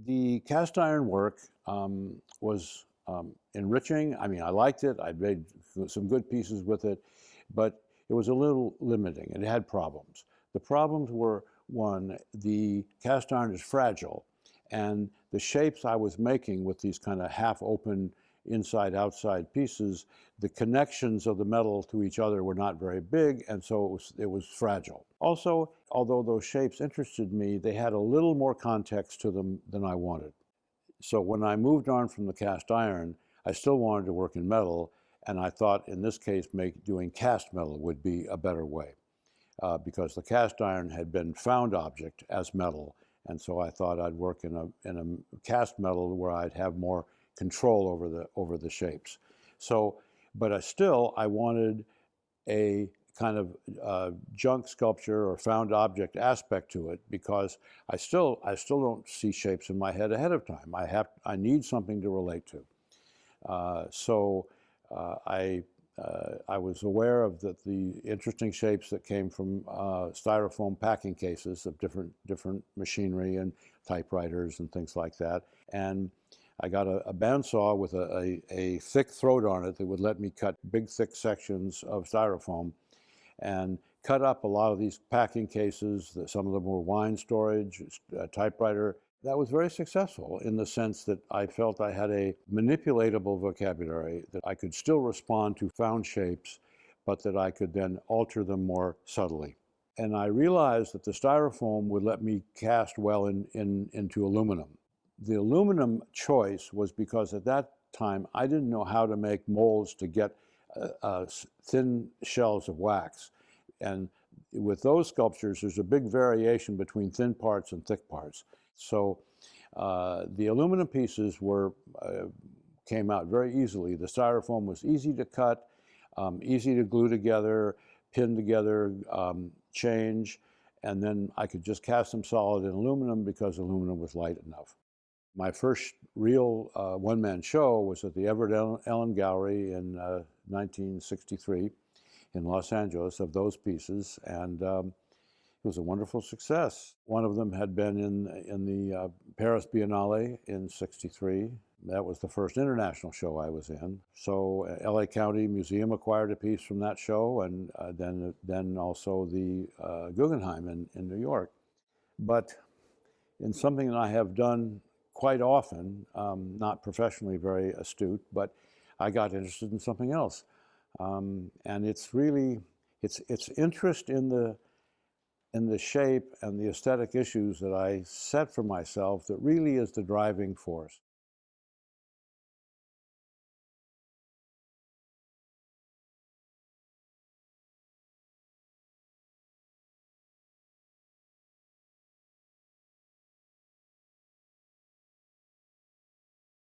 The cast iron work was enriching. I mean, I liked it. I made some good pieces with it, but it was a little limiting. It had problems. The problems were, one, the cast iron is fragile, and the shapes I was making with these kind of half-open inside-outside pieces, the connections of the metal to each other were not very big, and so it was fragile. Also, although those shapes interested me, they had a little more context to them than I wanted. So when I moved on from the cast iron, I still wanted to work in metal, and I thought in this case doing cast metal would be a better way, because the cast iron had been found object as metal, and so I thought I'd work in a cast metal where I'd have more control over the shapes. So, but I wanted a kind of junk sculpture or found object aspect to it, because I still don't see shapes in my head ahead of time. I need something to relate to. So I was aware of the interesting shapes that came from styrofoam packing cases of different machinery and typewriters and things like that. And I got a bandsaw with a thick throat on it that would let me cut big, thick sections of styrofoam and cut up a lot of these packing cases. Some of them were wine storage, typewriter. That was very successful in the sense that I felt I had a manipulatable vocabulary, that I could still respond to found shapes, but that I could then alter them more subtly. And I realized that the styrofoam would let me cast well into aluminum. The aluminum choice was because at that time I didn't know how to make molds to get thin shells of wax. And with those sculptures, there's a big variation between thin parts and thick parts. So the aluminum pieces came out very easily. The styrofoam was easy to cut, easy to glue together, pin together, change, and then I could just cast them solid in aluminum because aluminum was light enough. My first real one-man show was at the Everett Ellen Gallery in 1963 in Los Angeles of those pieces, and it was a wonderful success. One of them had been in the Paris Biennale in '63. That was the first international show I was in. So LA County Museum acquired a piece from that show, and then also the Guggenheim in New York. But in something that I have done quite often, not professionally very astute, but I got interested in something else. And it's really, it's interest in the shape and the aesthetic issues that I set for myself that really is the driving force.